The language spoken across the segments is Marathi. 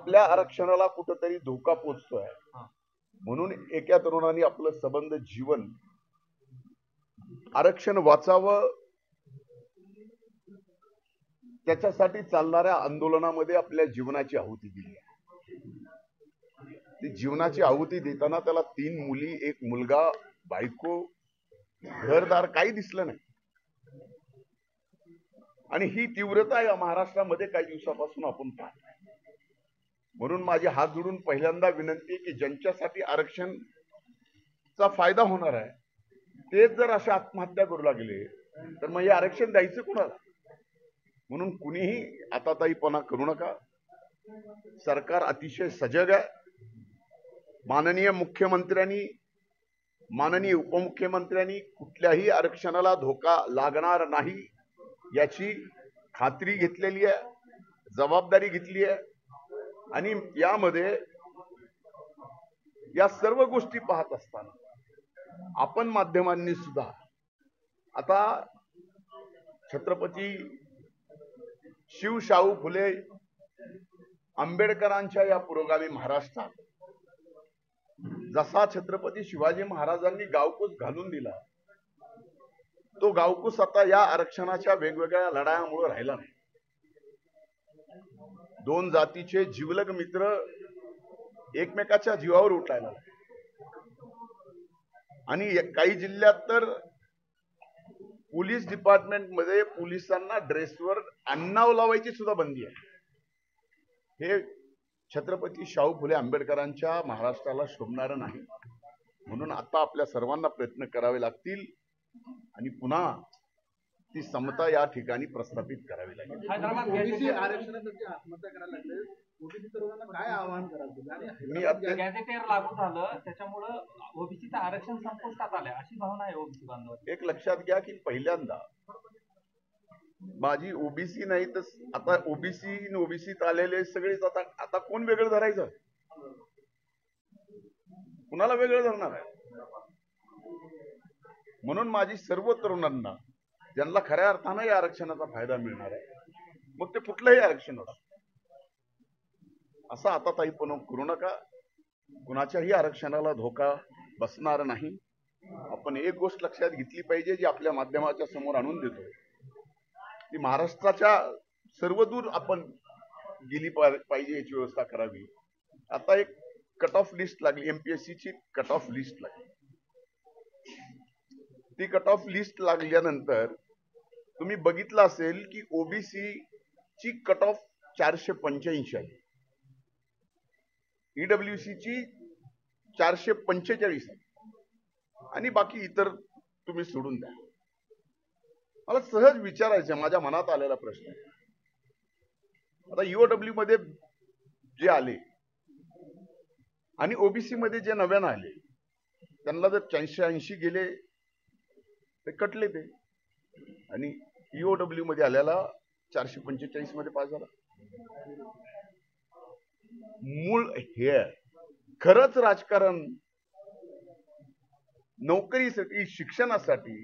आपल्या आरक्षणाला कुठंतरी धोका पोचतोय, म्हणून एका तरुणाने आपलं सबंध जीवन आरक्षण वाचावं त्याच्यासाठी चालणाऱ्या आंदोलनामध्ये आपल्या जीवनाची आहुती दिली. ती जीवनाची आहुती देताना त्याला 3 मुली, 1 मुलगा, बायको, घरदार काही दिसलं नाही. आणि ही तीव्रता या महाराष्ट्रामध्ये काही दिवसापासून आपण पाहतोय. म्हणून माझी हात जोडून पहिल्यांदा विनंती की ज्यांच्यासाठी आरक्षणचा फायदा होणार आहे ते जर अशा आत्महत्या करू लागले तर मग हे आरक्षण द्यायचं कोणाला? म्हणून कुणीही आताताईपणा करू नका. सरकार अतिशय सजग आहे. माननीय मुख्यमंत्र्यांनी, माननीय उपमुख्यमंत्र्यांनी कुठल्याही आरक्षणाला धोका लागणार नाही याची खात्री घेतलेली आहे, जबाबदारी घेतली आहे. आणि यामध्ये या सर्व गोष्टी पाहत असताना आपण माध्यमांनी सुद्धा आता छत्रपती शिवशाहू फुले आंबेडकरांच्या या पुरोगामी महाराष्ट्रात जसा छत्रपती शिवाजी महाराजांनी गावकूस घालून दिला, तो गावकूस आता या आरक्षणाच्या वेगवेगळ्या लढायांमुळे राहिला नाही. 2 जातीचे जिवलग मित्र एकमेकाच्या जीवावर उठायला लागले. आणि काही जिल्ह्यात तर पोलीस डिपार्टमेंट मध्ये पोलिसांना ड्रेसवर अन्नाव लावायची सुद्धा बंदी आहे. हे छत्रपती शाहू फुले आंबेडकरांच्या महाराष्ट्राला शोभणारं नाही. म्हणून आता आपल्या सर्वांना प्रयत्न करावे लागतील आणि पुन्हा ती समता या ठिकाणी प्रस्थापित करावी लागेल. ओबीसी आरक्षणासाठी आत्महत्या करायला लागले, ओबीसी तरुणांना काय आवाहन करायचं? मी गॅझेटेर लागू झालं त्याच्यामुळे ओबीसीचं आरक्षण संपुष्टात आलंय अशी भावना आहे ओबीसी बांधवांची. एक लक्षात घ्या की पहिल्यांदा माझी ओबीसी नाही तर आता ओबीसीत आलेले सगळेच आता कोण वेगळं धरायचं? कुणाला वेगळं धरणार आहे? म्हणून माझी सर्व तरुणांना ज्यांना खऱ्या अर्थानं या आरक्षणाचा फायदा मिळणार आहे, मग ते कुठलंही आरक्षण असो, असं आता ताईपण करू नका. कुणाच्याही आरक्षणाला धोका बसणार नाही. आपण एक गोष्ट लक्षात घेतली पाहिजे जी आपल्या माध्यमाच्या समोर आणून देतो, ती महाराष्ट्राच्या सर्वदूर आपण गेली पाहिजे याची व्यवस्था करावी. आता एक कट ऑफ लिस्ट लागली, एमपीएससीची कट ऑफ लिस्ट लागली. ती कट ऑफ लिस्ट लागल्यानंतर तुम्ही बघितलं असेल की ओबीसी ची कट ऑफ 485 आहे, ईडब्ल्यूसी ची 445 आहे आणि बाकी इतर तुम्ही सोडून द्या. मला सहज विचारायचं, माझ्या मनात आलेला प्रश्न आहे. आता ईओडब्ल्यू मध्ये जे आले आणि ओबीसी मध्ये जे नव्यानं आले त्यांना जर 84-80 गेले ते कटले ते, आणि ईओडब्ल्यू मध्ये आल्याला 445 मध्ये पास झाला. मूळ हे खरंच राजकारण नोकरीसाठी, शिक्षणासाठी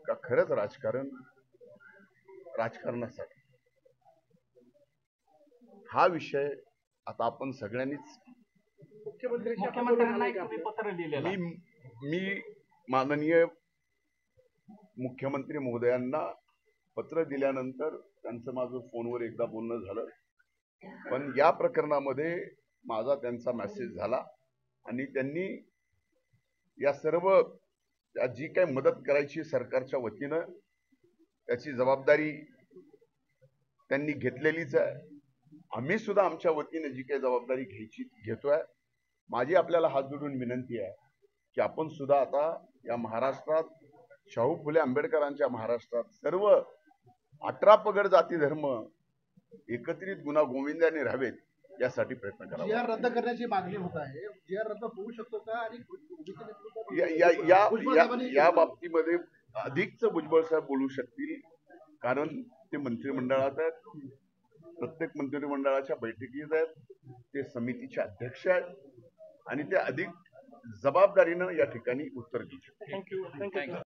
का खरंच राजकारण राजकारणासाठी? हा विषय आता आपण सगळ्यांनीच मुख्यमंत्र्यांना पत्र लिहिलेलं. मी माननीय मुख्यमंत्री महोदयांना पत्र दिल्यानंतर त्यांचं माझं फोनवर एकदा बोलणं झालं, पण या प्रकरणामध्ये माझा त्यांचा मेसेज झाला आणि त्यांनी या सर्व जी काही मदत करायची सरकारच्या वतीनं त्याची जबाबदारी त्यांनी घेतलेलीच आहे. आम्ही सुद्धा आमच्या वतीने जी काही जबाबदारी घेतोय. माझी आपल्याला हात जोडून विनंती आहे की आपण सुद्धा आता या महाराष्ट्रात, शाहू फुले आंबेडकरांच्या महाराष्ट्रात सर्व 18 पगड जाती धर्म एकत्रित गुन्हा गोविंदाने राहावेत यासाठी प्रयत्न करा. जीआर रद्द करण्याची मागणी होत आहे. जीआर रद्द होऊ शकतो का? आणि या बाबतीमध्ये अधिकच भुजबळ साहेब बोलू शकतील, कारण ते मंत्रिमंडळात आहेत, प्रत्येक मंत्रिमंडळाच्या बैठकीत आहेत, ते समितीचे अध्यक्ष आहेत आणि ते अधिक जबाबदारीनं या ठिकाणी उत्तर देऊ शकतात. थँक्यू.